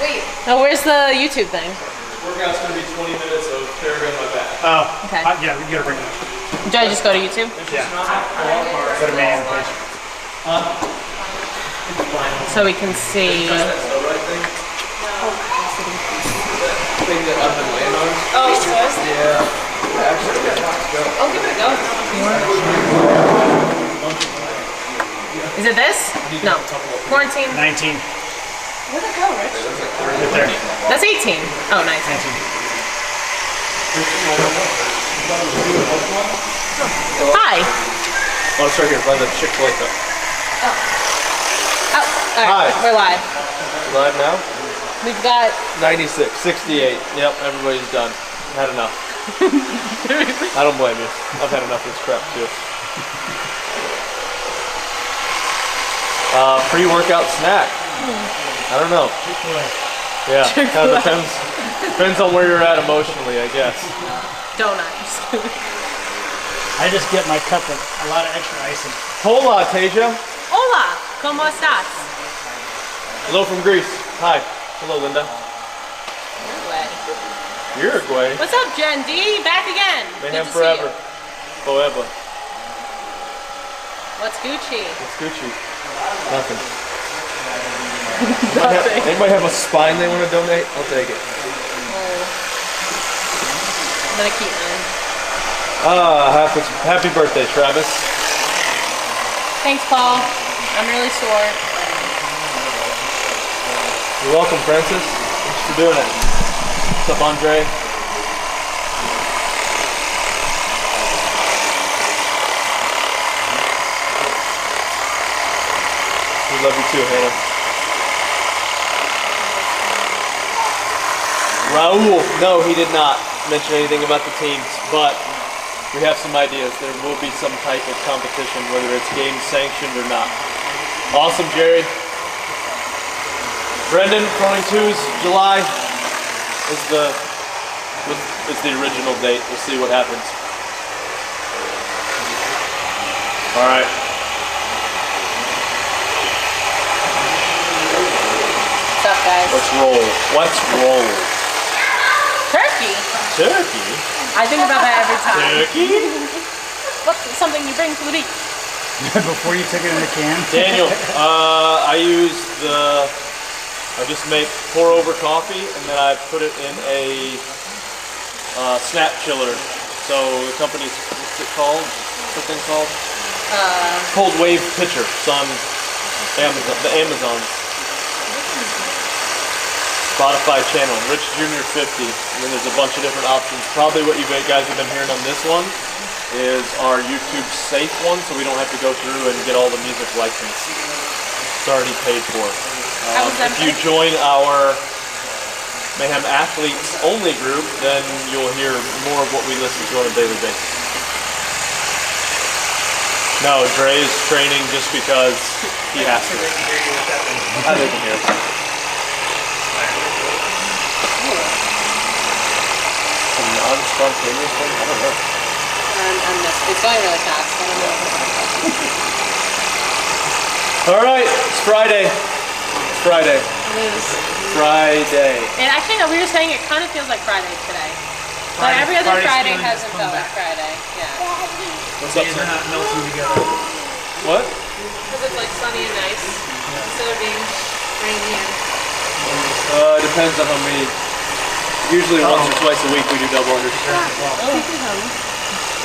Wait. Oh, where's the YouTube thing? Workout's gonna be 20 minutes of carrying on my back. Oh. Okay. Yeah, we gotta bring it up. Do I just go to YouTube? Yeah. Go to Mayhem page. So we can see. Thing that I've been laying on. Oh, yours? Yeah. Actually, I'll give it a go. Is it this? No. Quarantine. 19. Where'd it go, Rich? Right there. That's 18. Oh, 19. 19. Hi. Oh, it's right here by the Chick-fil-A cup. Oh, all right. Hi. We're live. Live now? We've got 96, 68. Yep, everybody's done. Had enough. I don't blame you. I've had enough of this crap too. Pre-workout snack. I don't know. Yeah, kind of depends on where you're at emotionally, I guess. donuts. I just get my cup with a lot of extra icing. Hola, Tasia. Hola, ¿cómo estás? Hello from Greece. Hi. Hello, Linda. Uruguay. What's up, Jen D? Back again. Mayhem Good to forever. see you. Forever. What's Gucci? What's Gucci? Nothing. Anybody have a spine they want to donate? I'll take it. Oh. I'm gonna keep mine. Happy birthday, Travis. Thanks, Paul. I'm really sore. You're welcome, Francis. Thanks for doing it. What's up, Andre? We love you too, Hannah. Raul, no, he did not mention anything about the teams, but we have some ideas. There will be some type of competition, whether it's game sanctioned or not. Awesome, Jerry. Brendan, Throwing Twos, July is the original date. We'll see what happens. All right. What's up, guys? Let's roll. Let's roll. Turkey. Turkey? I think about that every time. Turkey? What's something you bring to the beach? Before you took it in the can? Daniel, I just make pour over coffee and then I put it in a snap chiller. So the company's, what's it called? What's the thing called? Cold Wave Pitcher. It's on Amazon, the Amazon's Spotify channel, Rich Jr. 50. And then there's a bunch of different options. Probably what you guys have been hearing on this one is our YouTube safe one, so we don't have to go through and get all the music licensed. It's already paid for. If you join our Mayhem Athletes only group, then you'll hear more of what we listen to on a daily basis. No, Dre's training just because he has to. I think here. Some non-spontaneous thing? I don't know. It's going really fast. I don't know. All right, it's Friday. It's Friday. It is. Friday. And actually, no, we were saying it kind of feels like Friday today. But every other Friday hasn't felt like Friday. Yeah. What's up, These sir? are not melting together. What? Because it's like sunny and nice instead of being rainy and... Depends on how many. Usually once or twice a week we do double unders.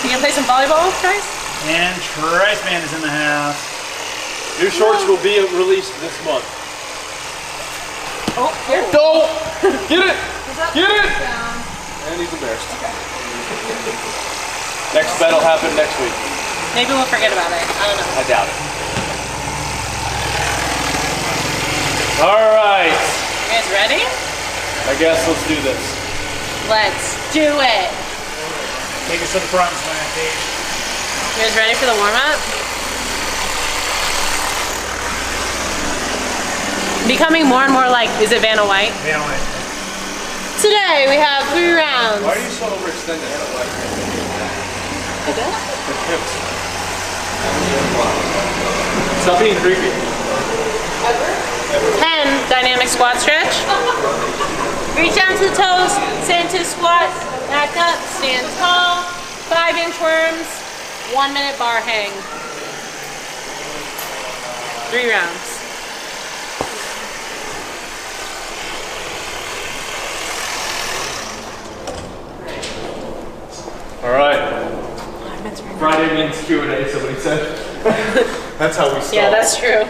You gonna play some volleyball, guys? And Trice Man is in the house. New shorts will be released this month. Oh, here. Don't get it! Get it! Down. And he's embarrassed. Next bet will happen next week. Maybe we'll forget about it. I don't know. I doubt it. All right. You guys ready? I guess let's do this. Let's do it. Take us to the front, Page. You guys ready for the warm-up? Becoming more and more like, is it Vanna White? Vanna White. Today we have 3 rounds. Why are you so overextended? I guess. Stop being creepy. 10 dynamic squat stretch. Reach down to the toes, stand to squat, back up, stand tall, 5 inchworms, 1 minute bar hang. 3 rounds. All right. Friday means Q&A, somebody said. That's how we start. Yeah, that's true.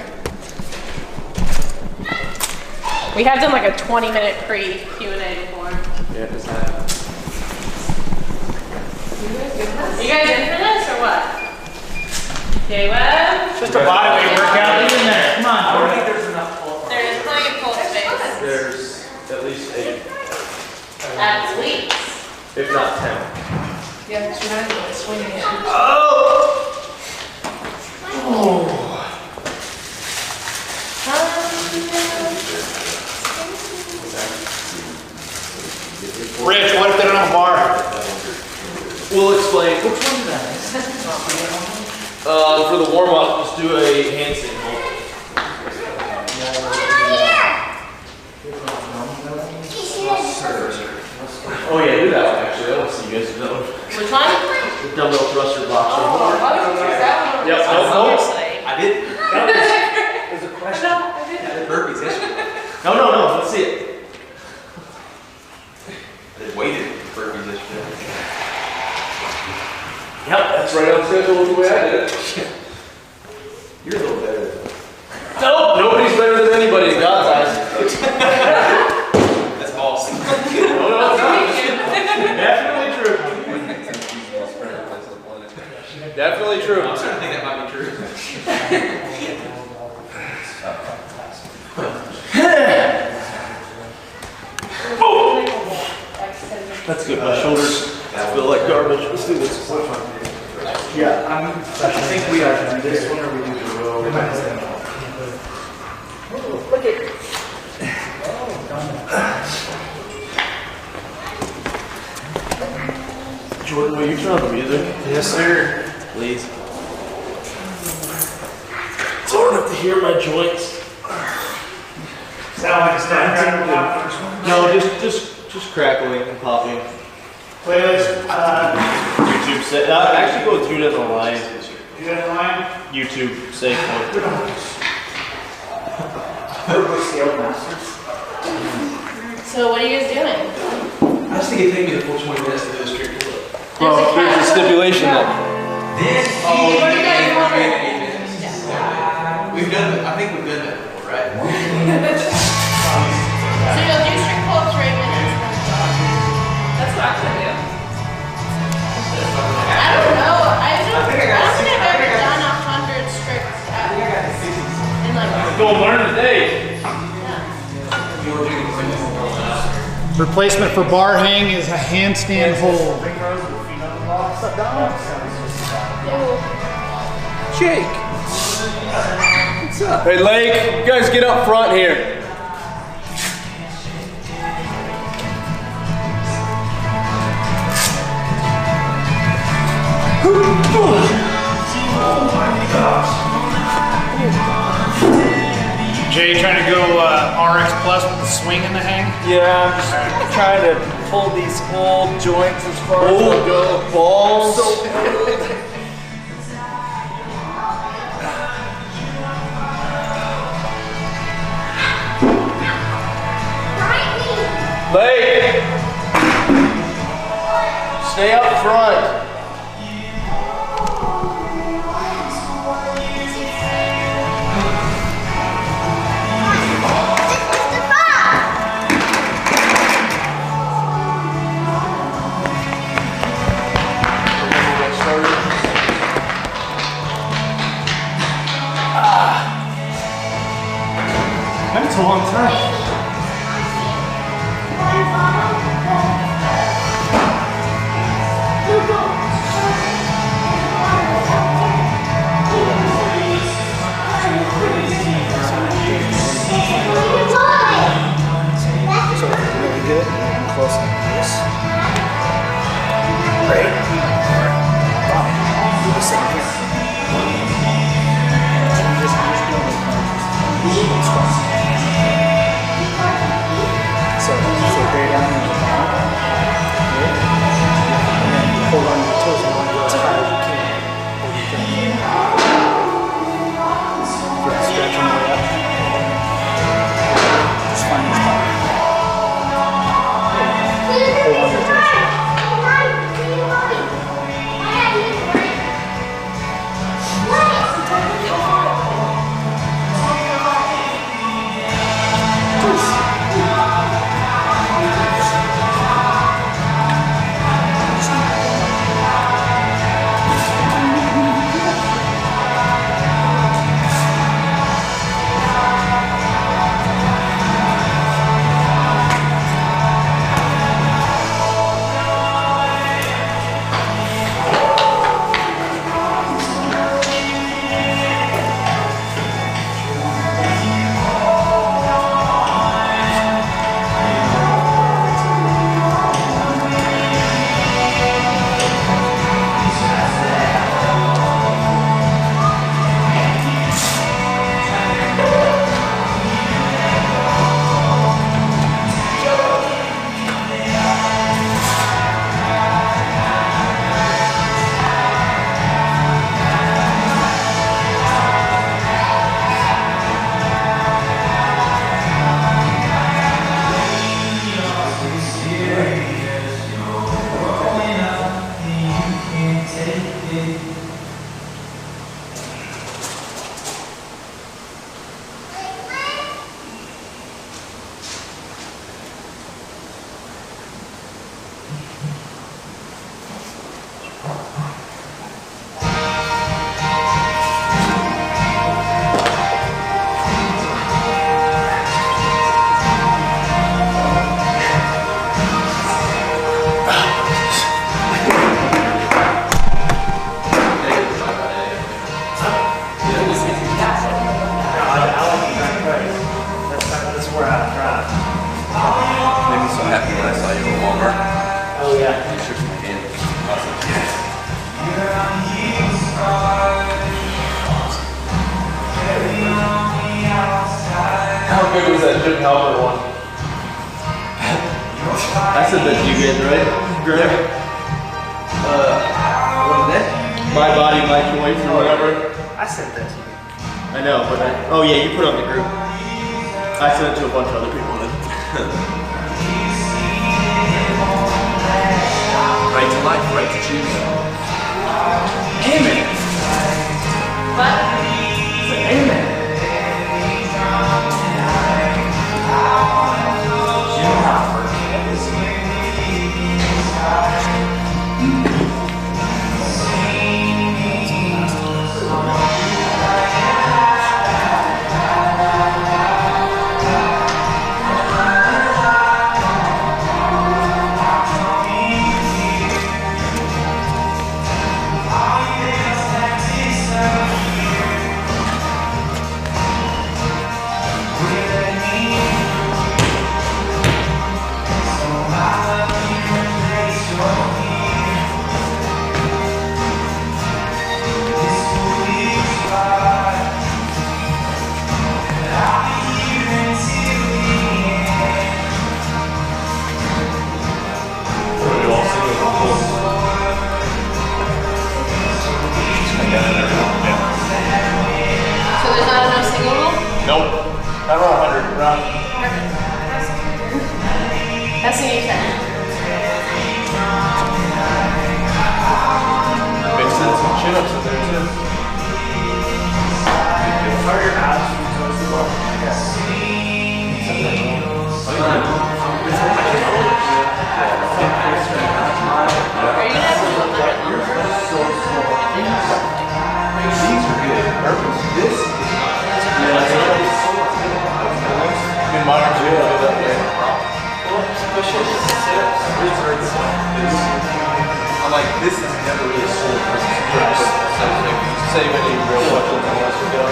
We have done like a 20-minute pre-Q&A before. Yeah, just that. You guys in for this or what? Okay, well. Just a bodyweight workout. Get in there. Come on. I don't think there's enough. There is plenty of pull space. There's at least 8. At least. If not 10. Yeah, it's right. Swinging it. Rich, what if they don't have a bar? We'll explain. Which one is that? For the warm-up, just do a handstand hold. Oh yeah, do that one actually. I want to see you guys do that one. Which one? The dumbbell thruster box. Oh, I was gonna that one. Yep, nope. Seriously. I did. That was a question. No, I didn't. I did burpees yesterday. No, let's see it. I did weighted burpees yesterday. Yep, that's right on schedule with the way I did it. You're a little better. Nope, nobody's better than anybody in God's eyes. That's false. No, it's not. Definitely true. Definitely true. I'm starting to think that might be true. That's good. My shoulders feel like garbage. Let's do this. Yeah, I think we are doing this one or we do the row. Look at. Jordan, will you turn on the music? Yes, sir. Please. It's hard enough to hear my joints. Sound like a snap crackle pop first one? No, just crackling and popping. Playlist, YouTube say actually go through it on the line. you got a line? YouTube say point. So what are you guys doing? I just think it take me the full 20 minutes to do a straight pull up. Well, there's a stipulation that Then, What do you guys want? 8 minutes. We've done that. I think we've done that before, right? So you'll do strict pull-ups for 8 minutes. That's what I'm gonna do. I don't know. I don't think I got think six. I've ever done 100 strict in like. go learn today. Replacement for bar hang is a handstand hold. Jake. What's up? Hey, Lake, you guys get up front here. Jay trying to go RX Plus with the swing and the hang? Yeah, I'm just trying to pull these old joints as far as they'll go. Balls. Lake, stay up front. That's a long time. So really good and close like this. Great. Do the same here. Just doing it. good was that Jim Halpert one? I said that to you guys, right? Greg? What is that? My body, my choice, or whatever. I sent that to you. I know, but oh yeah, you put it on the group. I sent it to a bunch of other people then. Right to life, right to choose. Amen. What? Amen. That's the new thing. Makes sense. Some chin-ups in there too. Are your abs towards the ball? Yes. Are you guys doing that? Yours are so small. These are good. This is In mine are too. I'm like, this is never really sold. Save any real questions unless we go. I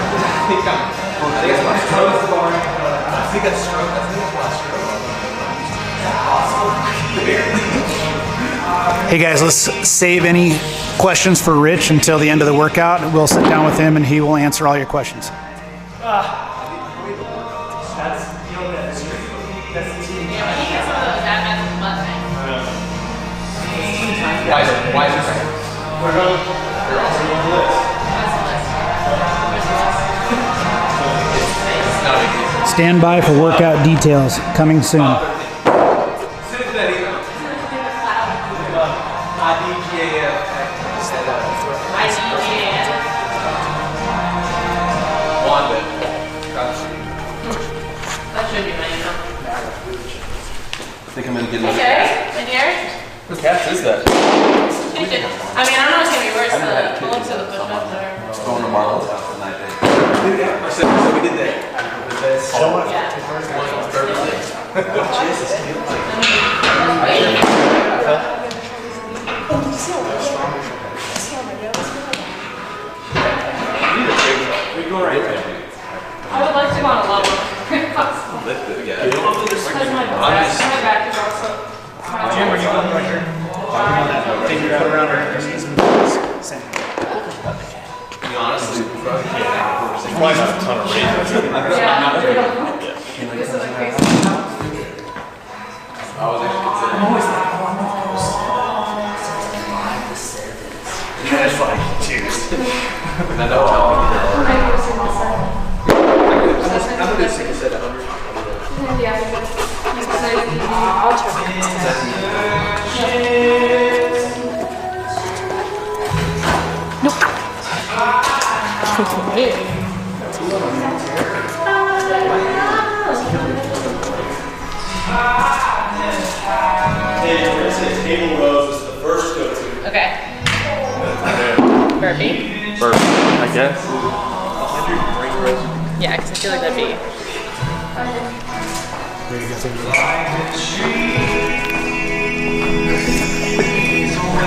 think it's my stroke. I think that's stroke. I think it's my stroke. Hey guys, let's save any questions for Rich until the end of the workout. We'll sit down with him and he will answer all your questions. Why is it? They're also on the list. Stand by for workout details coming soon. Send that email. IDGAF. Wanda. That should be my email. I think I'm gonna get another Okay, and yours? What cast is that? I mean, I don't know what's gonna be worse, the looks of the push-ups or... going to Marlon's house the night day. So we did that. Yeah. Jesus, I would like to go on a low one. Because my back is also... Jim, are you going right here? Figure out around her. You honestly, Probably not a ton of raises. This is a crazy That's like, dude. I know. I'm gonna do 6 at 100. I'll try. Table rows is the first go-to. Okay. Burpee? Burpee, I guess. Yeah, because I feel like that'd be...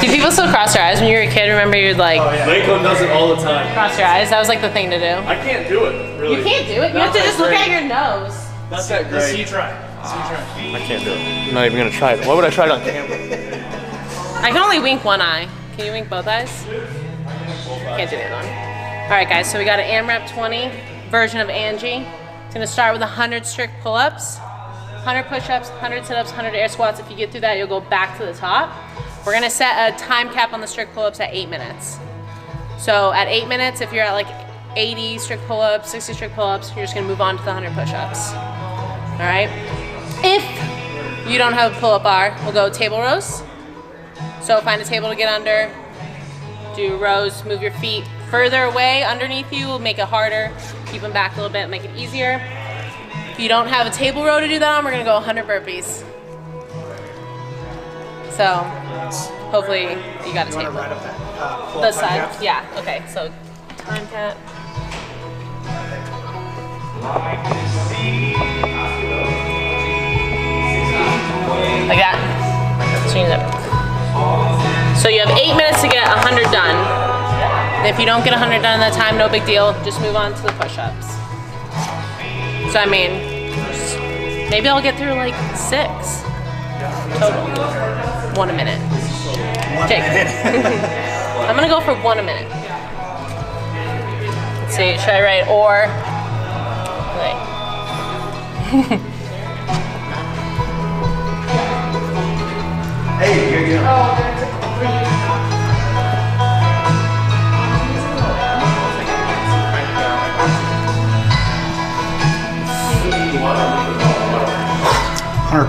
Do people still cross their eyes when you were a kid? Remember you'd like... Mako does it all the time. Cross your eyes? That was like the thing to do. I can't do it, really. You can't do it. You have to just look at your nose. Not that great. See you try. I can't do it. I'm not even going to try it. Why would I try it on camera? I can only wink one eye. Can you wink both eyes? Can't do the other one. Alright guys, so we got an AMRAP 20 version of Angie. It's gonna start with 100 strict pull-ups, 100 push-ups, 100 sit-ups, 100 air squats. If you get through that, you'll go back to the top. We're gonna set a time cap on the strict pull-ups at 8 minutes. So at 8 minutes, if you're at like 80 strict pull-ups, 60 strict pull-ups, you're just gonna move on to the 100 push-ups. All right? If you don't have a pull-up bar, we'll go table rows. So find a table to get under, do rows, move your feet further away underneath you, make it harder, keep them back a little bit, make it easier. If you don't have a table row to do that on, we're gonna go 100 burpees. So hopefully you got a table. Right up that, The side, yeah, okay, so time cap. Like that. Change it. So you have 8 minutes to get 100 done. And if you don't get 100 done in that time, no big deal. Just move on to the push-ups. So I mean, maybe I'll get through like 6 total. 1 a minute. Jake. I'm gonna go for 1 a minute. Let's see, should I write or? Wait. Hey, here you go.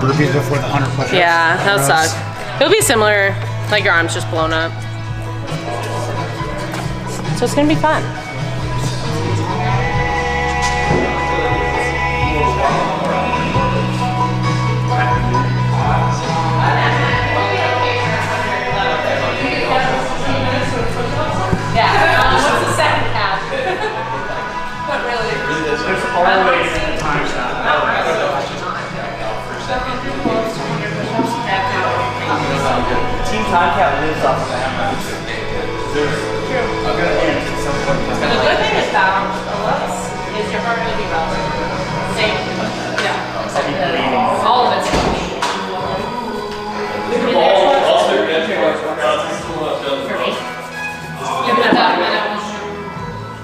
burpees before the 100 push-ups. Yeah, that would suck. It'll be similar, like your arm's just blown up. So it's gonna be fun. Yeah, what's the second half? What really? There's always time stop. Team time cap lives off of that. There's a good end at some point. The good thing is balance is your heart will be balanced. Same. Yeah. All of it's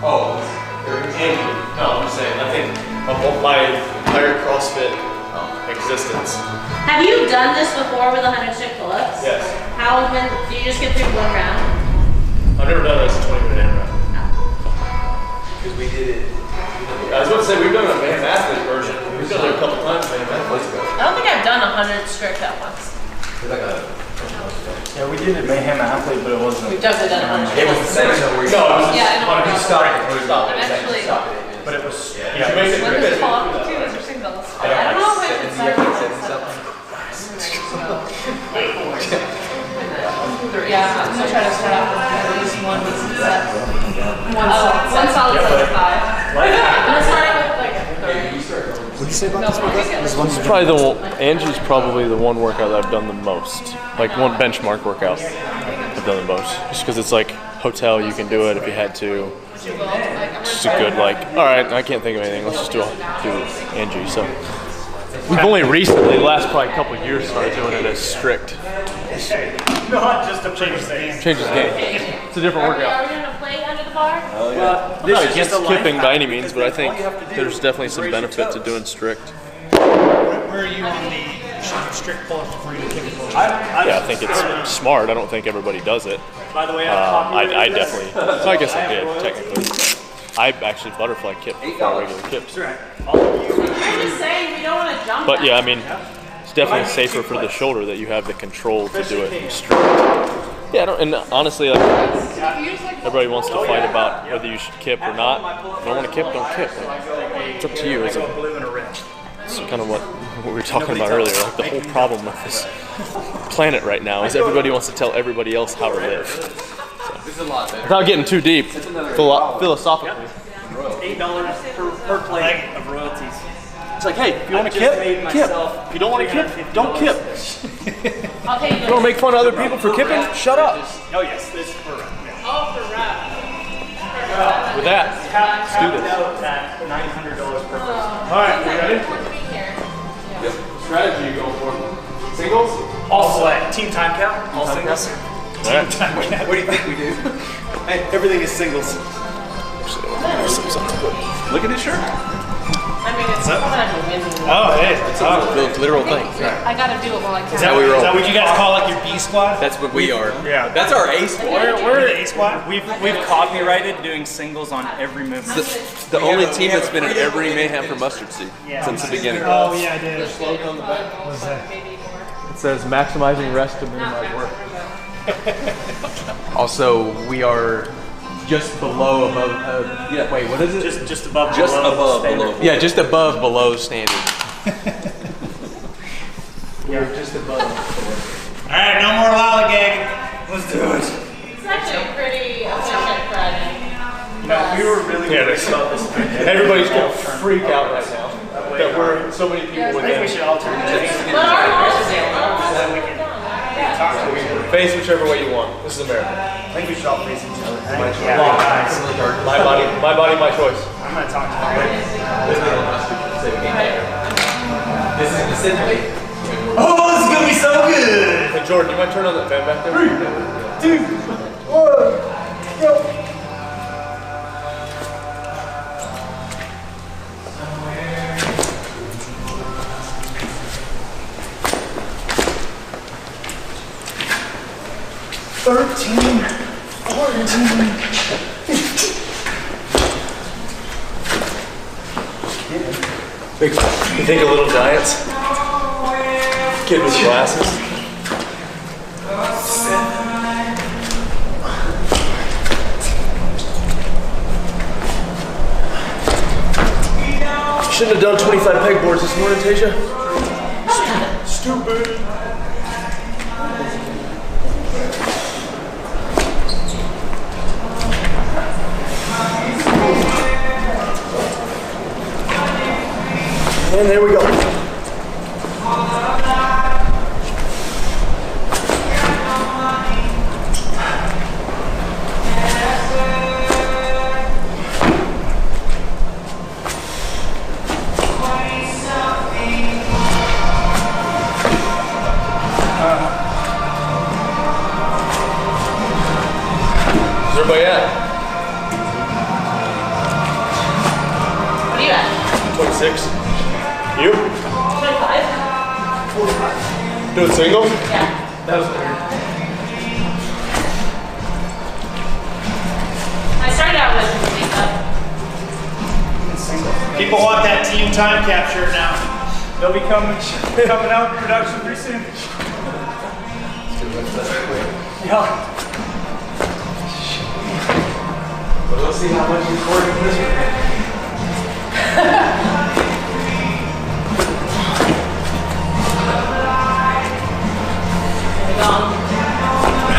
Oh, Andy. No, I'm just saying, I think of my entire CrossFit existence. Have you done this before with 100 stick pull-ups? Yes. How, when, do you just get through one round? I've never done this 20-minute AMRAP. Because we did it. I was about to say, we've done a Mayhem athlete version. We've done it a couple times, Mayhem athletes. I don't think I've done 100 strict at once. Yeah, we did it Mayhem athlete, but it wasn't. We've definitely done 100. It was the same where you No, it was Yeah, I know. you stopped it. Actually, But it was. Yeah, make it What is it revisit. called? Two is your singles. I don't know if it's Yeah, I'm gonna try to start off with at least one decent set. One solid set of 5. I'm gonna start out with like a 30. What did you say about this workout? This one's Probably the one, Angie's probably the one workout that I've done the most. Like one benchmark workout I've done the most. Just because it's like hotel, you can do it if you had to. It's just a good like, all right, I can't think of anything. Let's just do Angie. So we've only recently, the last probably couple of years, started doing it as strict. Not just to change the game. Changes the game. It's a different Are workout. we gonna play under the bar? I'm not against skipping by any means, but I think there's definitely some benefit to doing strict. Where are you on the strict pull-ups before you kick it? Yeah, I think it's smart. I don't think everybody does it. By the way, I definitely. So I guess I did technically. I actually butterfly kipped before regular kipped. I'm just saying we don't want to jump. But yeah, I mean, it's definitely safer for the shoulder that you have the control to do it strict. Yeah, and honestly, like, everybody wants to fight about whether you should kip or not. If you don't want to kip, don't kip. It's up to you. It's kind of what we were talking about earlier. Like the whole problem with this planet right now is everybody wants to tell everybody else how to live. So, without getting too deep, philosophically. $8 per plate of royalties. It's like, hey, if you want to kip, kip. If you don't want to kip, don't kip. I'll take You want to make fun of other people for kipping? Shut up. Oh yes, this is for With that, let's do this. at $900 per person. All right, you ready? Yep. Strategy you going for? Singles? All select. Team time count. All singles. All right. What do you think we do? Hey, everything is singles. Look at his shirt. I mean, that? I'm gonna do it. Oh, hey. The literal thing. I gotta do it while I can. Is that what you guys call like your B squad? That's what we are. Yeah. That's our A squad. We're the A squad. We've copyrighted doing singles on every movement. The only team that's been in every Mayhem for Mustard Seed since the beginning. Oh yeah, I did. Slogan on the back. What is that? It says maximizing rest to minimize work. Also, we are just below above. Yeah, wait, what is it? Just above. Just below above standard. below. Yeah, just above below standard. We're just above. All right, no more lollygagging. Let's do it. It's actually pretty efficient Friday. We were really worried about this. Everybody's gonna freak out right now that we're so many people I think we within. should alternate. But our goal is Then we can talk to each other. Face whichever way you want. This is America. I think we should all face each other. Yeah. My body, my choice. I'm gonna talk to you. This is specifically. Oh, this is gonna be so good! Hey Jordan, you might turn on that fan back there? 3, 2, 1, go! Big, you think of Little Giants? Kid with glasses. Shouldn't have done 25 pegboards this morning, Tasha. Stupid. And there we go. Where's everybody at? What are you at? 26. You? 25? Doing singles? Yeah. That was weird. I started out with makeup. People want that team time capture now. They'll be coming out in production pretty soon. Yeah. But let's see how much you're recording this one.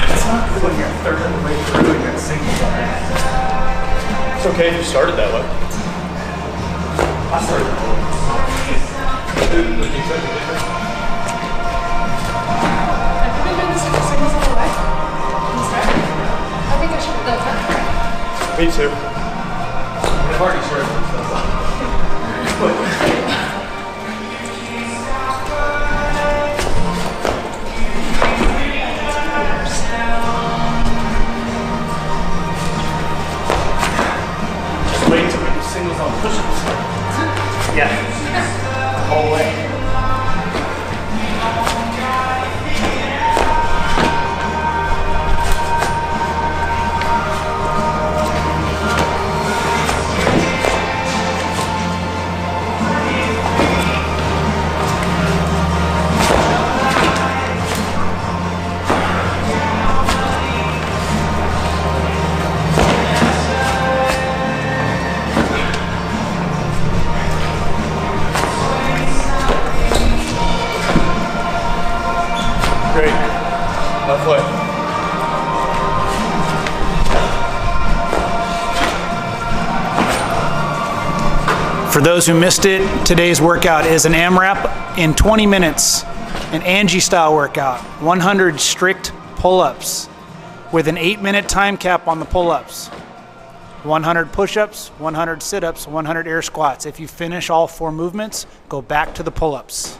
It's not good when you're a third of the way through and you're single. It's okay if you started that way. I started. Me too. I've already shared Just wait till we do singles on push-ups. Yeah. The whole way. Great. Halfway. For those who missed it, today's workout is an AMRAP in 20 minutes, an Angie style workout, 100 strict pull-ups with an 8-minute time cap on the pull-ups, 100 push-ups, 100 sit-ups, 100 air squats. If you finish all 4 movements, go back to the pull-ups.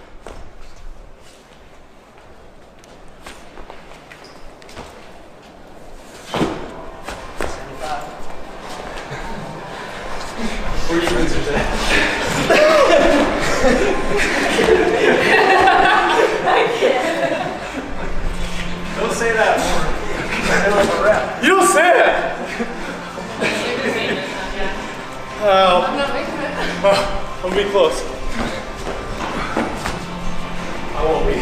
Where are you at? Don't say that more. You don't say that! Oh. I'm not making it. I'll be close. I won't be.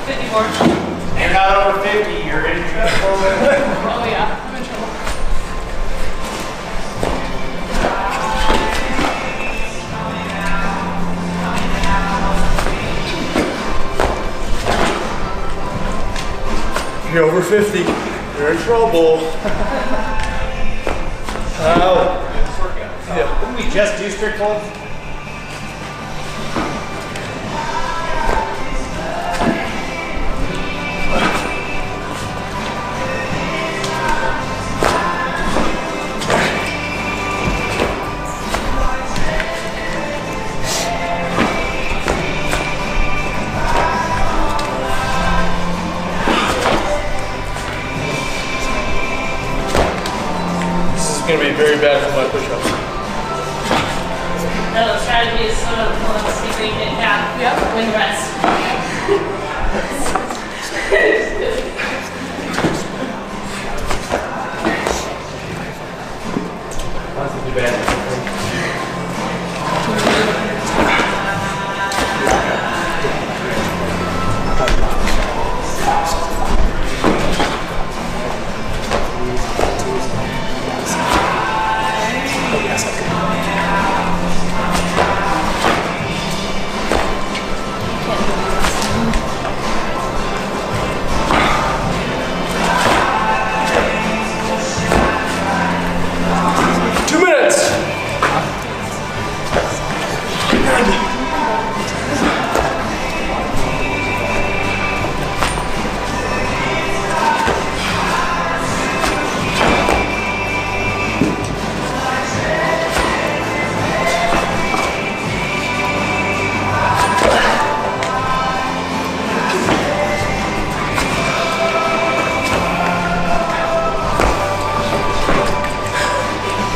54. You're not over 50, you're in trouble. Oh yeah, I'm in trouble. You're over 50. You're in trouble. Ow. Yeah. Didn't we just do strict holds? It's gonna be very bad for my push-ups. No, the strategy is sort of see if you can cap. Yep. Wing rest. That's not too bad. 2 minutes!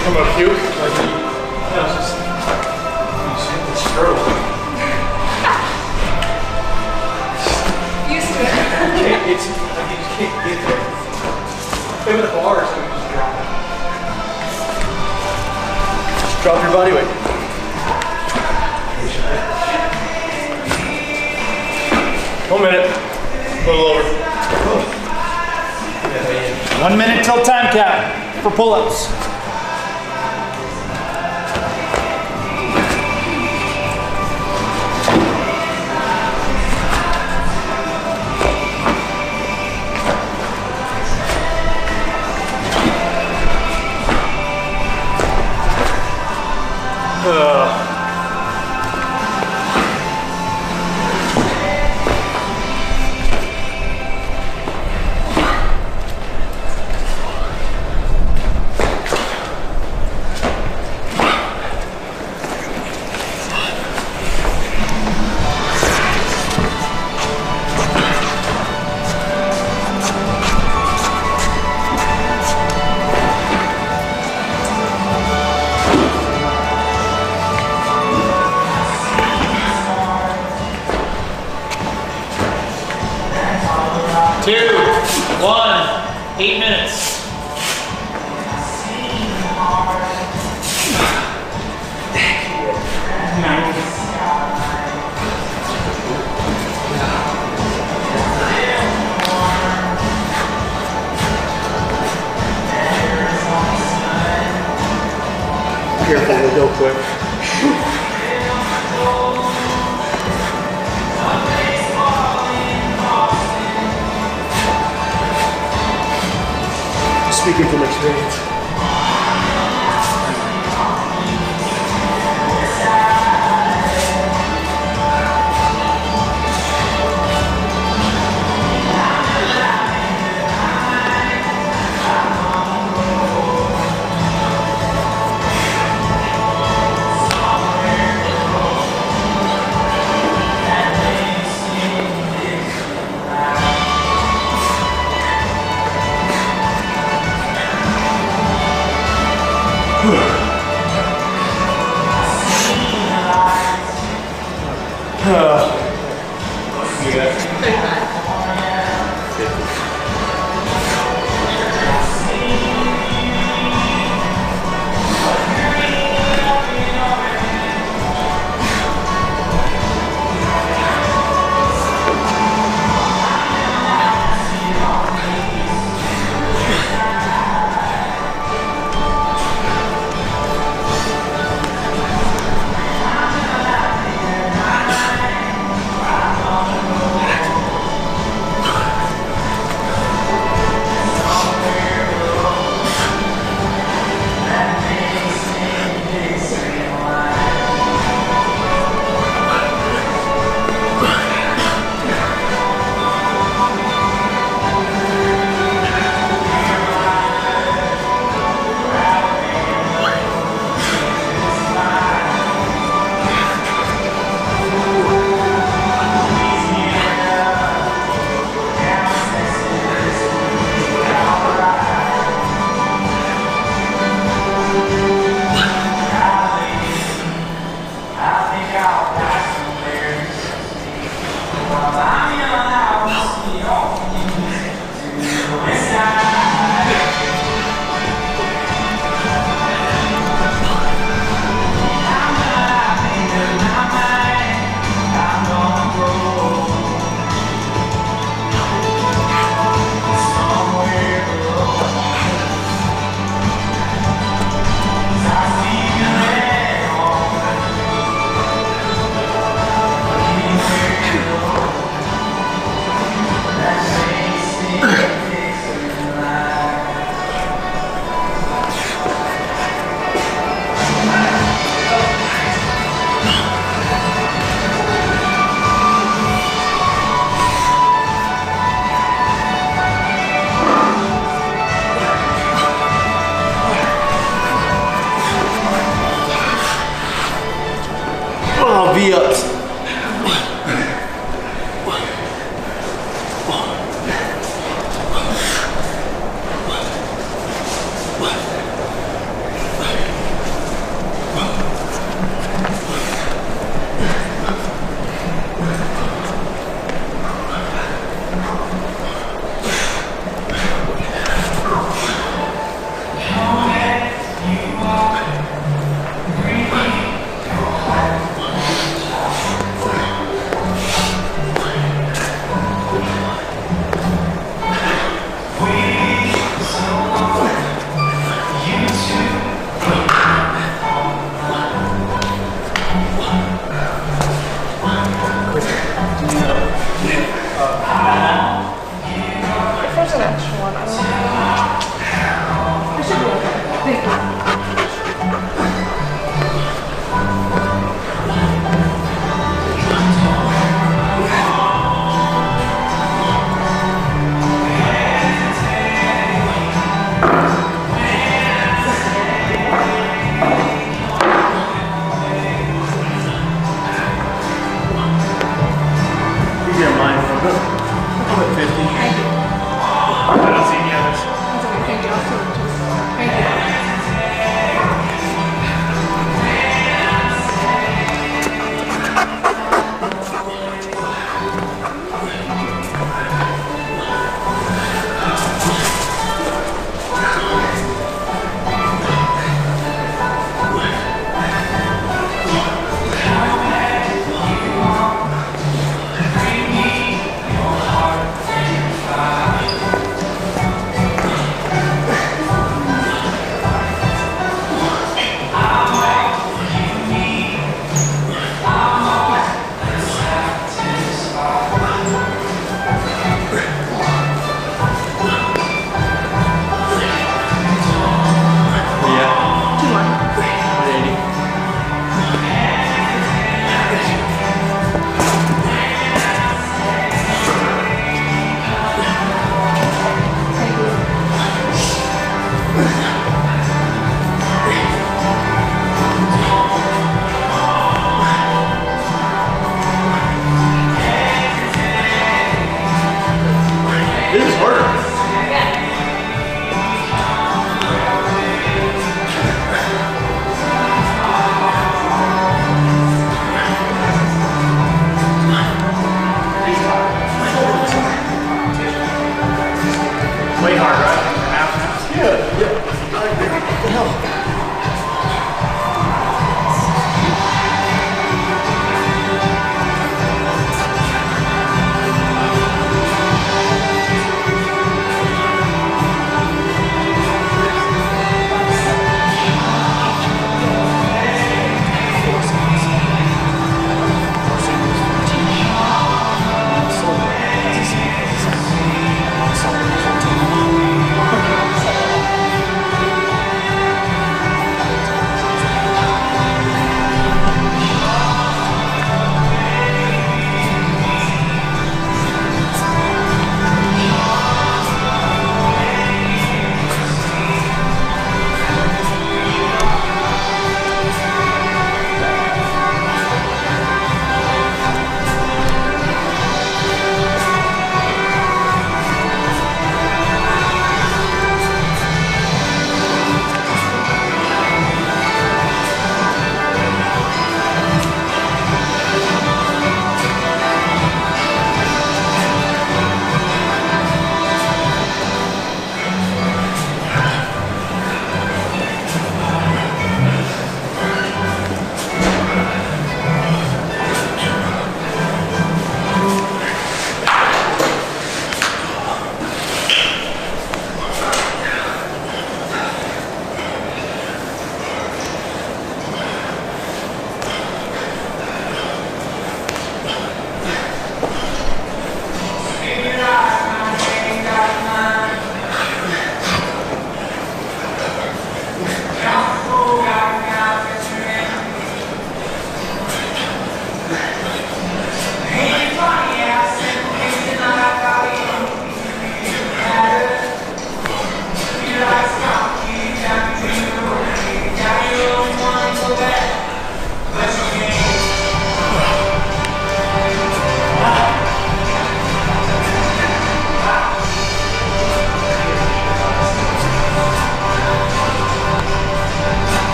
I'm gonna puke. Like, no, it's just it's struggle. Used to it. It's like you just can't get there. Same with the bar, so you just drop it. Just drop your body weight. 1 minute. A little over. 1 minute till time cap for pull-ups. Two, 1, 8 minutes. Careful, we'll go quick. Speaking from experience. Oh, V-ups.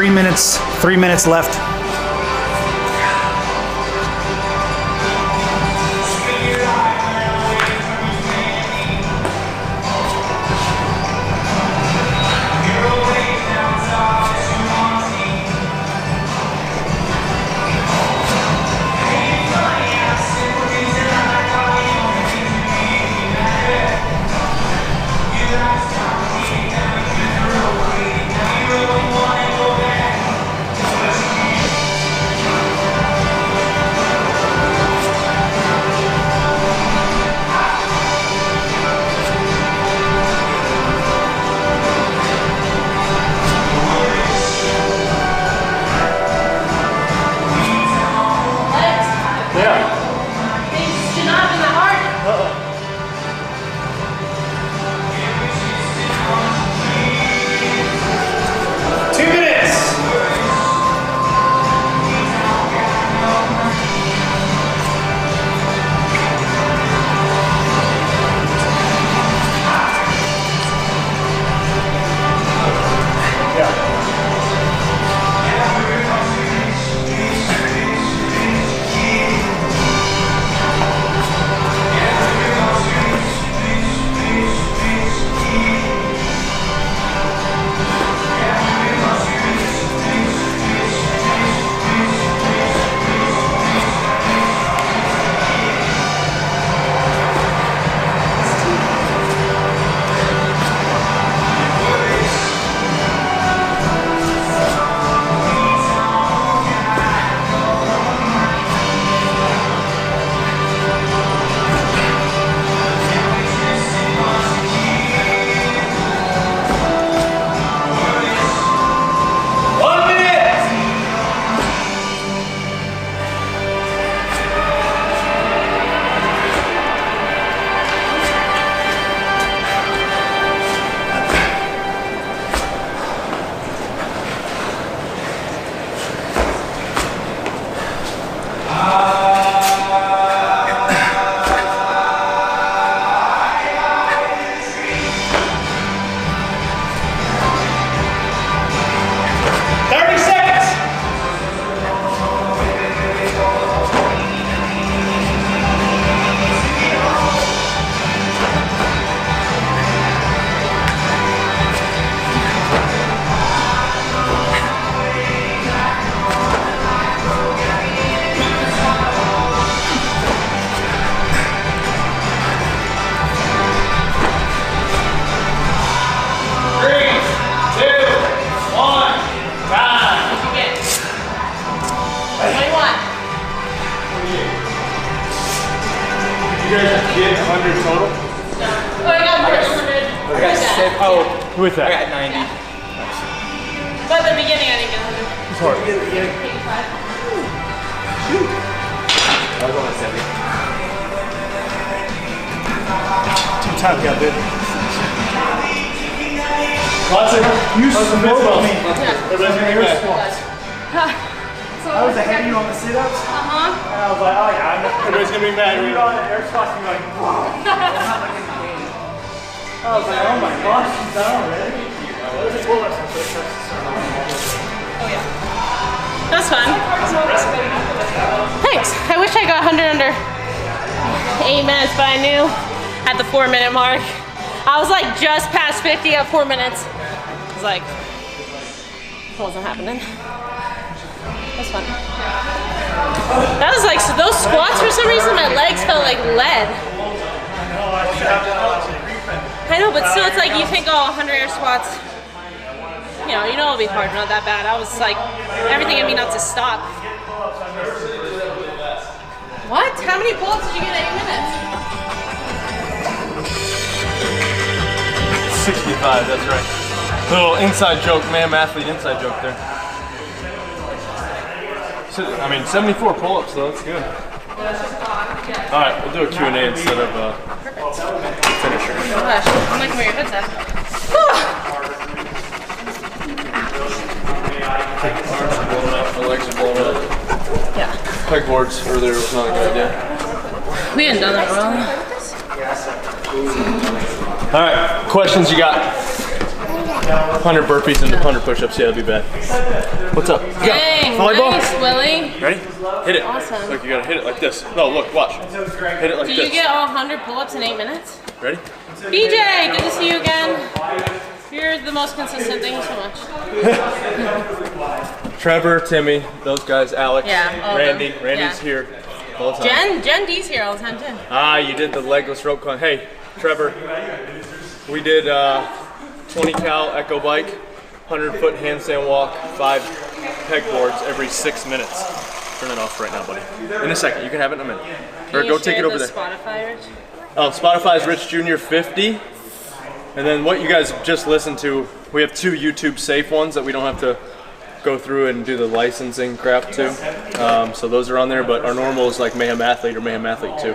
3 minutes left. Who is that? I got 90. But at the beginning, I didn't get 100. It's hard. I was on a 70. Two time got bit. Watson, you support me. Everybody's gonna hear squats. I was ahead of you on the sit-ups. And I was like, oh yeah, I'm not. Everybody's gonna be mad. You're on the air squats and you're like, wow. I was like, oh my gosh, she's done already. That's fun. Thanks. I wish I got 100 under 8 minutes, but I knew at the 4 minute mark. I was like just past 50 at 4 minutes. I was like, it wasn't happening. That's fun. That was like, so those squats for some reason, my legs felt like lead. I know, but still it's like you think, oh, 100 air squats, you know it'll be hard, not that bad. I was like, everything in me not to stop. What? How many pull-ups did you get in 8 minutes? 65, that's right. Little inside joke, Mayhem athlete inside joke there. So, I mean, 74 pull-ups though, that's good. All right, we'll do a Q&A instead of finisher. Oh gosh, I'm liking where your head's at. My legs are blown up. Yeah. Pegboards earlier was not a good idea. We hadn't done that well. All right, questions you got? 100 burpees and 100 push-ups. Yeah, that'd be bad. What's up? Dang, volleyball. nice, Willie. Ready? Hit it. Awesome. Look, you gotta hit it like this. No, look, watch. Hit it like Did this. you get all 100 pull-ups in 8 minutes? Ready? BJ, good to see you again. You're the most consistent. Thank you so much. Trevor, Timmy, those guys, Alex, Yeah, Randy. them. Randy's Yeah. here all the time. Jen D's here all the time too. Ah, you did the legless rope climb. Hey, Trevor, we did 20 cal echo bike, 100-foot handstand walk, 5 pegboards every 6 minutes. Turn it off right now, buddy. In a second, you can have it in a minute. Or go take it over there. Spotify, Rich? Oh, Spotify's Rich Jr. 50. And then what you guys just listened to, we have 2 YouTube safe ones that we don't have to go through and do the licensing crap to. So those are on there, but our normal is like Mayhem Athlete or Mayhem Athlete 2.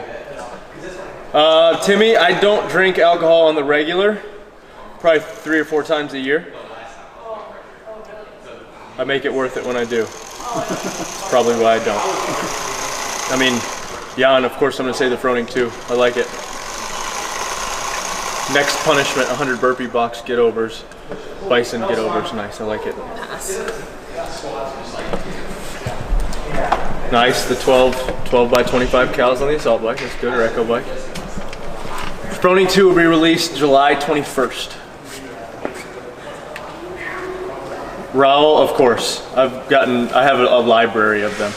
Timmy, I don't drink alcohol on the regular, probably 3 or 4 times a year. I make it worth it when I do. That's probably why I don't. I mean, Jan, of course I'm gonna say the Froning too. I like it. Next punishment, 100 burpee box get-overs. Bison get-overs, nice, I like it. Nice, the 12 by 25 cals on the assault bike, that's good, or echo bike. Froning 2 will be released July 21st. Raul, of course. I have a library of them.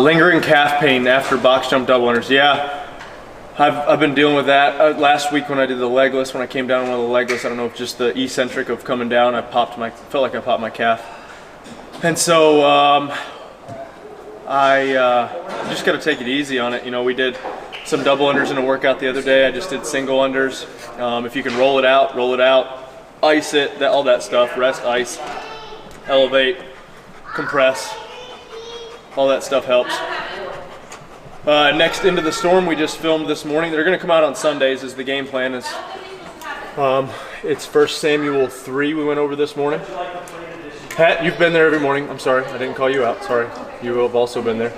Lingering calf pain after box jump double unders. Yeah, I've been dealing with that. Last week when I did the legless, when I came down on one of the legless, I don't know if just the eccentric of coming down, felt like I popped my calf. And so I just got to take it easy on it. You know, we did some double unders in a workout the other day. I just did single unders. If you can roll it out, ice it, all that stuff, rest, ice, elevate, compress, all that stuff helps. Next Into the Storm we just filmed this morning. They're going to come out on Sundays is the game plan. It's 1 Samuel 3 we went over this morning. Pat, you've been there every morning. I'm sorry, I didn't call you out. Sorry, you have also been there.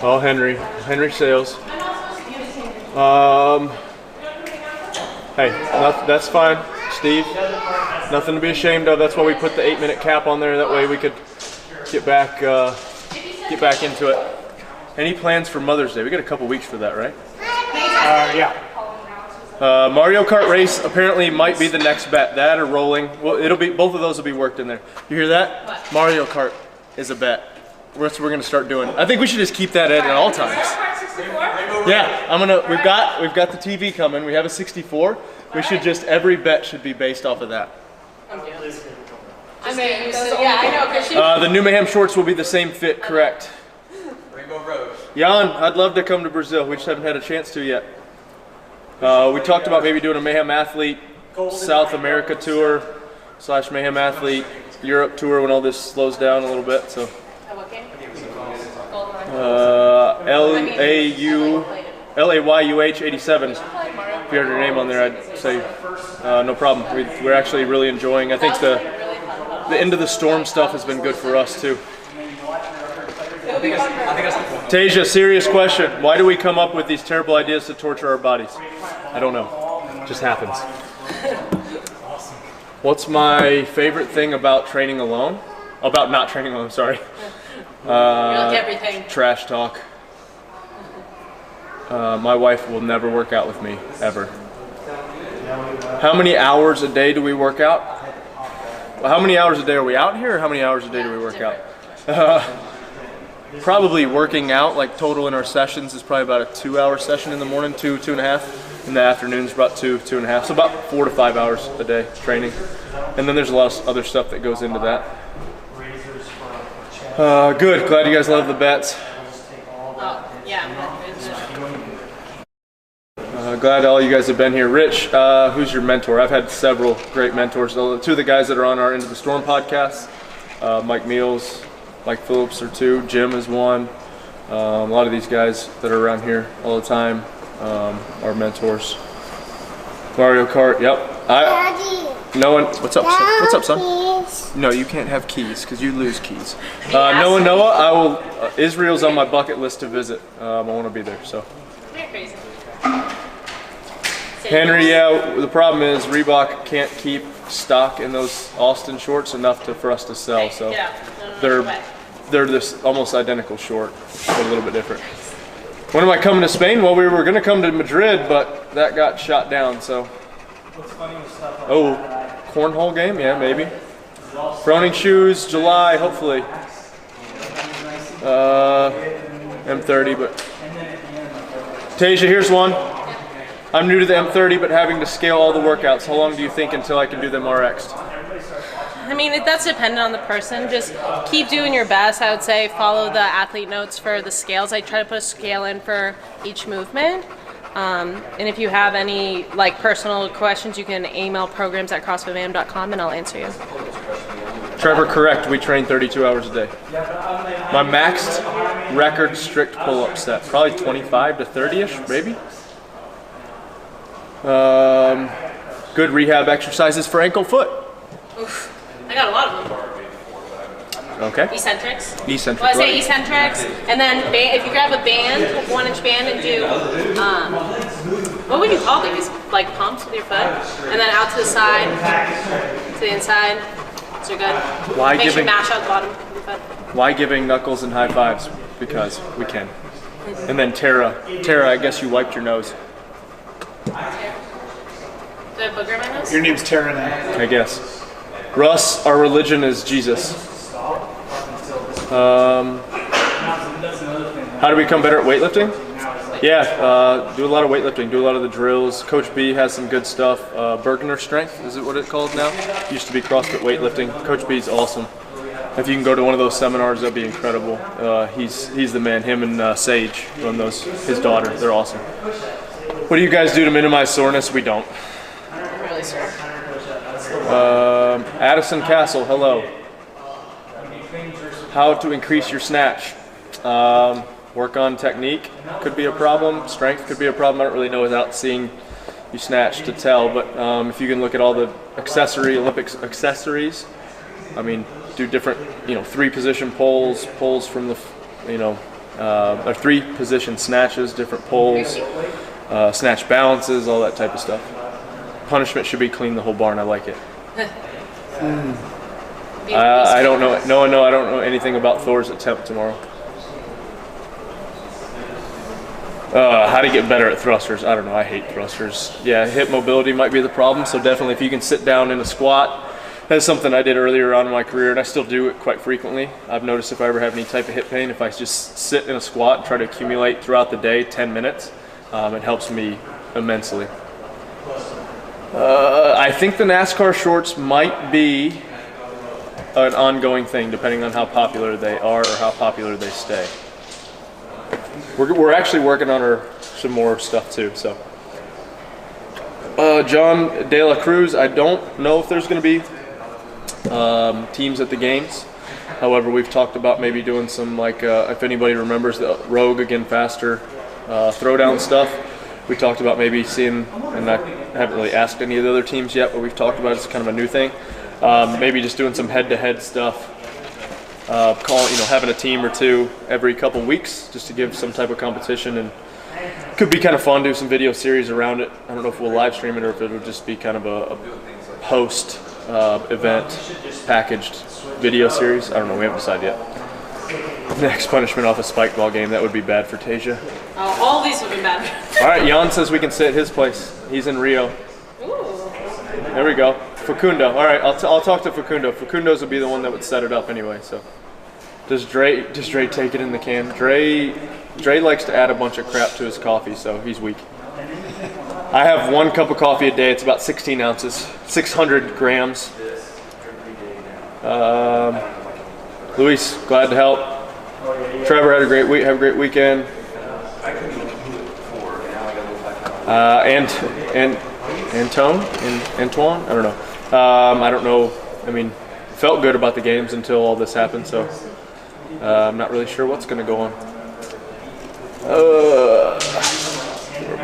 Oh, Henry Sales. Hey, that's fine, Steve. Nothing to be ashamed of. That's why we put the 8-minute cap on there. That way we could get back into it. Any plans for Mother's Day? We got a couple weeks for that, right? Yeah. Mario Kart race apparently might be the next bet. That or rolling. Well, it'll be both of those will be worked in there. You hear that? What? Mario Kart is a bet. That's what we're gonna start doing. I think we should just keep that at all times. Yeah, we've got the TV coming. We have a 64. We should just every bet should be based off of that. I mean, yeah, I know. Cause The new Mayhem shorts will be the same fit, correct? Rainbow Road. Jan, I'd love to come to Brazil. We just haven't had a chance to yet. We talked about maybe doing a Mayhem Athlete South America tour / Mayhem Athlete Europe tour when all this slows down a little bit. So LAYUH 87. If you heard your name on there, I'd say no problem. We're actually really enjoying. I think the Into the Storm stuff has been good for us too. Tasia, serious question. Why do we come up with these terrible ideas to torture our bodies? I don't know. It just happens. What's my favorite thing about training alone? About not training alone, sorry. you're like everything. Trash talk. My wife will never work out with me, ever. How many hours a day do we work out? How many hours a day are we out here, or how many hours a day do we work out? Probably working out, like total in our sessions is probably about a 2-hour session in the morning, 2.5. In the afternoons, about 2.5. So about 4 to 5 hours a day training. And then there's a lot of other stuff that goes into that. Good, glad you guys love the bets. Yeah. Glad all you guys have been here. Rich, who's your mentor? I've had several great mentors. 2 of the guys that are on our Into the Storm podcast, Mike Meals, Mike Phillips are 2, Jim is 1. A lot of these guys that are around here all the time are mentors. Mario Kart, yep. No one. What's up, son? What's up, son? No, you can't have keys because you lose keys. Noah, I will. Israel's on my bucket list to visit. I want to be there. So. You're crazy. Henry, yeah, the problem is Reebok can't keep stock in those Austin shorts enough for us to sell, so they're this almost identical short, but a little bit different. When am I coming to Spain? Well, we were going to come to Madrid, but that got shot down, so. Oh, cornhole game? Yeah, maybe. Browning shoes, July, hopefully. M30, but. Tasia, here's one. I'm new to the M30, but having to scale all the workouts. How long do you think until I can do them RX'd? I mean, that's dependent on the person. Just keep doing your best. I would say follow the athlete notes for the scales. I try to put a scale in for each movement. And if you have any like personal questions, you can email programs@crossfitman.com and I'll answer you. Trevor, correct. We train 32 hours a day. My maxed record strict pull-up set, probably 25 to 30-ish, maybe. Good rehab exercises for ankle foot. Oof. I got a lot of them. Okay. Eccentrics. Eccentrics. Well, I say eccentrics, and then if you grab a band, 1-inch band, and do what would you call these? Like pumps with your foot, and then out to the side, to the inside. So you're good. Why Make sure giving? you mash out the bottom of your foot. Why giving knuckles and high fives? Because we can. And then Tara, I guess you wiped your nose. Do I have booger in my nose? Your name's Tara now. I guess. Russ, our religion is Jesus. How do we become better at weightlifting? Yeah, do a lot of weightlifting, do a lot of the drills. Coach B has some good stuff. Bergener Strength, is it what it's called now? Used to be CrossFit Weightlifting. Coach B's awesome. If you can go to one of those seminars, that'd be incredible. He's the man. Him and Sage run those. His daughter, they're awesome. What do you guys do to minimize soreness? We don't. I'm really sore. Addison Castle, hello. How to increase your snatch? Work on technique could be a problem. Strength could be a problem. I don't really know without seeing you snatch to tell, but if you can look at all the Olympic accessories, I mean, do different, 3-position pulls from the, or 3-position snatches, different pulls, snatch balances, all that type of stuff. Punishment should be clean the whole barn. I like it. I don't know. No, I don't know anything about Thor's attempt tomorrow. How to get better at thrusters? I don't know. I hate thrusters. Yeah, hip mobility might be the problem. So definitely, if you can sit down in a squat, that's something I did earlier on in my career, and I still do it quite frequently. I've noticed if I ever have any type of hip pain, if I just sit in a squat and try to accumulate throughout the day 10 minutes, it helps me immensely. I think the NASCAR shorts might be an ongoing thing, depending on how popular they are or how popular they stay. We're actually working on some more stuff too. So, John De La Cruz, I don't know if there's going to be teams at the games. However, we've talked about maybe doing some, like, if anybody remembers the Rogue Again Faster throwdown stuff. We talked about maybe seeing, and I haven't really asked any of the other teams yet, but we've talked about it's kind of a new thing. Maybe just doing some head-to-head stuff. Having a team or two every couple weeks just to give some type of competition, and could be kind of fun. Do some video series around it. I don't know if we'll live stream it or if it'll just be kind of a post event packaged video series. I don't know. We haven't decided yet. Next punishment off a spike ball game. That would be bad for Tasia. Oh, all these would be bad. All right, Jan says we can sit at his place. He's in Rio. Ooh. There we go. Facundo. All right, I'll talk to Facundo. Facundo's would be the one that would set it up anyway. So, does Dre take it in the can? Dre likes to add a bunch of crap to his coffee, so he's weak. I have 1 cup of coffee a day. It's about 16 ounces, 600 grams. Luis, glad to help. Trevor had a great week. Have a great weekend. Antoine? I don't know. I don't know. I mean, felt good about the games until all this happened, so I'm not really sure what's going to go on.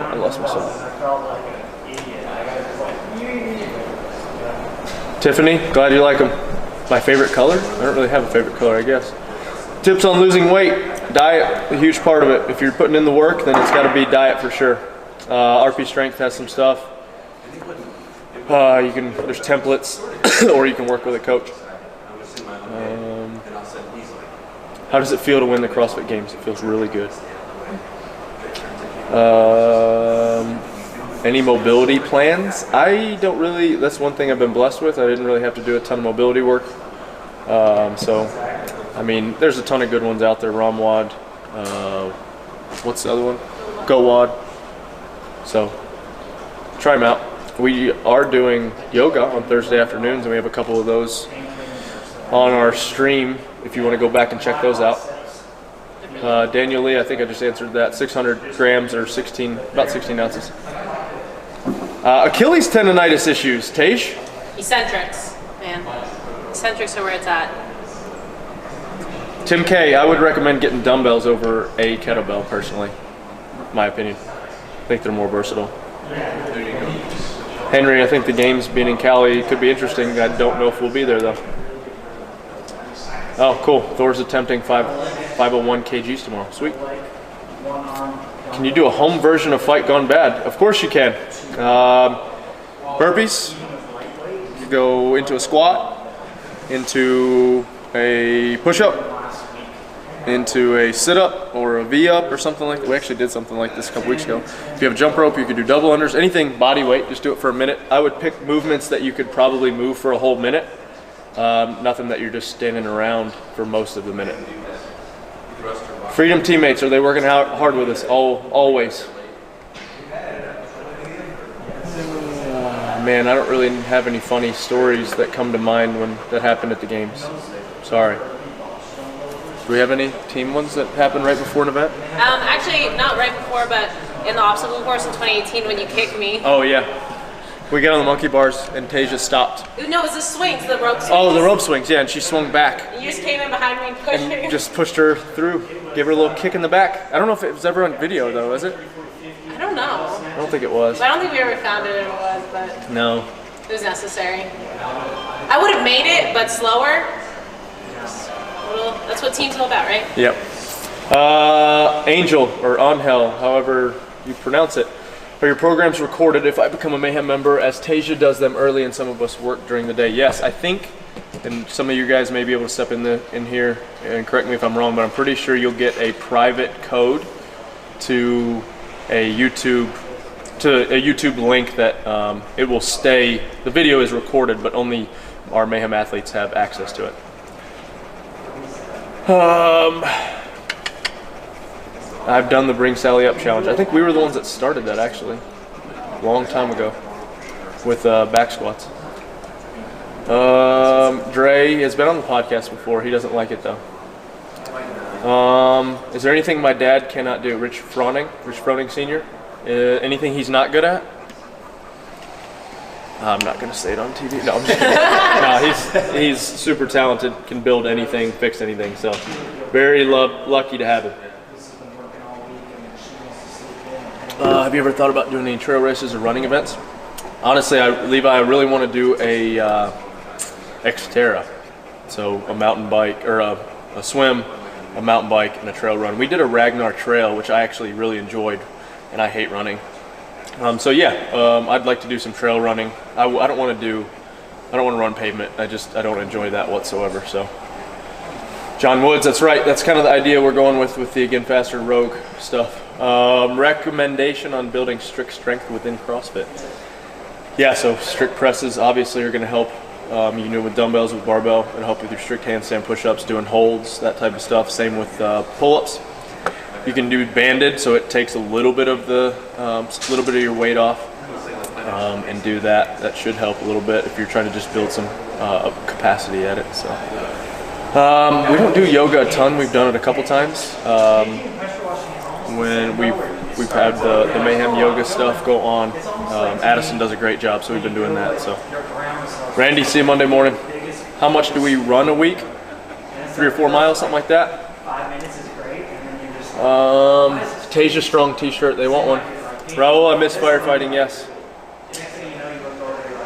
I lost myself. Tiffany, glad you like them. My favorite color? I don't really have a favorite color, I guess. Tips on losing weight. Diet, a huge part of it. If you're putting in the work, then it's got to be diet for sure. RP Strength has some stuff. There's templates, or you can work with a coach. How does it feel to win the CrossFit Games? It feels really good. Any mobility plans? I don't really. That's one thing I've been blessed with. I didn't really have to do a ton of mobility work. So, I mean, there's a ton of good ones out there. ROMWOD. What's the other one? GoWOD. So, try them out. We are doing yoga on Thursday afternoons, and we have a couple of those on our stream if you want to go back and check those out. Daniel Lee, I think I just answered that. 600 grams or about 16 ounces. Achilles tendonitis issues. Tej? Eccentrics, man. Eccentrics are where it's at. Tim K, I would recommend getting dumbbells over a kettlebell, personally. My opinion. I think they're more versatile. Henry, I think the games being in Cali could be interesting. I don't know if we'll be there, though. Oh, cool. Thor's attempting 501 kgs tomorrow. Sweet. Can you do a home version of Fight Gone Bad? Of course you can. Burpees. You go into a squat, into a push-up, into a sit-up or a V-up or something like that. We actually did something like this a couple weeks ago. If you have a jump rope, you could do double unders, anything body weight, just do it for a minute. I would pick movements that you could probably move for a whole minute. Nothing that you're just standing around for most of the minute. Freedom teammates, are they working out hard with us? Always. Man, I don't really have any funny stories that come to mind when that happened at the games. Sorry. Do we have any team ones that happened right before an event? Actually, not right before, but in the obstacle course in 2018 when you kicked me. Oh, yeah. We got on the monkey bars and Tasia stopped. No, it was the swings, the rope swings. Oh, the rope swings, yeah, and she swung back. And you just came in behind me and pushed me. Just pushed her through. Gave her a little kick in the back. I don't know if it was ever on video, though, was it? I don't know. I don't think it was. I don't think we ever found it if it was, but no. It was necessary. I would have made it, but slower. That's what team's all about, right? Yep. Angel, or Angel, however you pronounce it. Are your programs recorded if I become a Mayhem member, as Tasia does them early and some of us work during the day? Yes, I think, and some of you guys may be able to step in here and correct me if I'm wrong, but I'm pretty sure you'll get a private code to a YouTube link that it will stay. The video is recorded, but only our Mayhem athletes have access to it. I've done the Bring Sally Up challenge. I think we were the ones that started that, actually, a long time ago, with back squats. Dre has been on the podcast before. He doesn't like it, though. Is there anything my dad cannot do? Rich Froning Sr. Anything he's not good at? I'm not going to say it on TV. No, I'm just kidding. No, he's super talented, can build anything, fix anything. So very lucky to have him. Have you ever thought about doing any trail races or running events? Honestly, Levi, I really want to do a Xterra. So a mountain bike, or a swim, a mountain bike, and a trail run. We did a Ragnar trail, which I actually really enjoyed, and I hate running. So yeah, I'd like to do some trail running. I don't want to run pavement. I don't enjoy that whatsoever. So, John Woods, that's right. That's kind of the idea we're going with the Again Faster Rogue stuff. Recommendation on building strict strength within CrossFit. Yeah, so strict presses obviously are going to help. You know, with dumbbells, with barbell, it'll help with your strict handstand push-ups, doing holds, that type of stuff. Same with pull-ups. You can do banded, so it takes a little bit of your weight off, and do that. That should help a little bit if you're trying to just build some capacity at it. So we don't do yoga a ton. We've done it a couple times. When we've had the Mayhem yoga stuff go on. Addison does a great job, so we've been doing that. So Randy, see you Monday morning. How much do we run a week? 3 or 4 miles, something like that. 5 minutes is great, and then you just. Tasia Strong t-shirt, they want one. Raul, I miss firefighting, yes.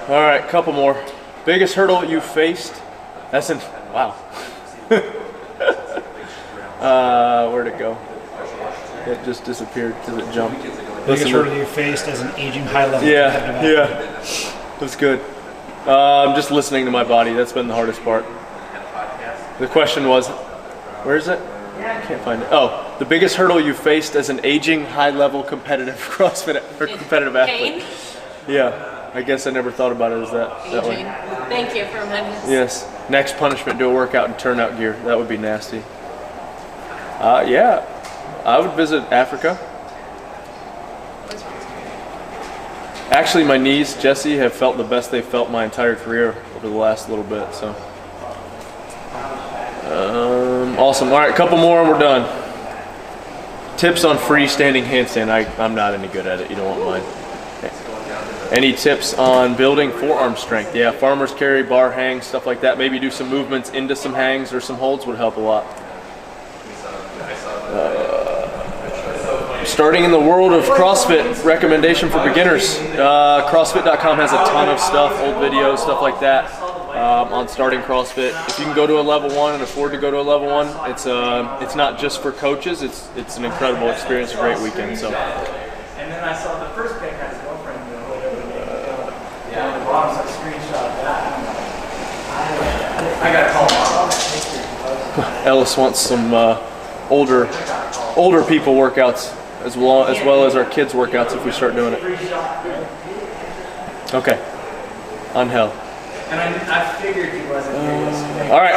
All right, couple more. Biggest hurdle you faced? That's in, wow. Where'd it go? It just disappeared because it jumped. Biggest hurdle you faced as an aging high level. Yeah. It was good. I'm just listening to my body. That's been the hardest part. The question was, where is it? I can't find it. Oh, the biggest hurdle you faced as an aging, high-level competitive CrossFit or competitive athlete. Pain? Yeah, I guess I never thought about it as that way. Thank you for reminding us. Yes. Next punishment: do a workout in turnout gear. That would be nasty. Yeah, I would visit Africa. Actually, my knees, Jesse, have felt the best they've felt my entire career over the last little bit. So, awesome. All right, a couple more and we're done. Tips on freestanding handstand. I'm not any good at it. You don't want mine. Any tips on building forearm strength? Yeah, farmer's carry, bar hang, stuff like that. Maybe do some movements into some hangs or some holds would help a lot. Starting in the world of CrossFit, recommendation for beginners. CrossFit.com has a ton of stuff, old videos, stuff like that, on starting CrossFit. If you can go to a level 1 and afford to go to a level 1, it's not just for coaches. It's an incredible experience, a great weekend. So. And then I saw the first pic of his girlfriend or whatever. Yeah, the bottom, so I screenshot that. I got to call mom. Ellis wants some older people workouts as well as our kids workouts if we start doing it. Okay. On hell. And I figured he wasn't. All right.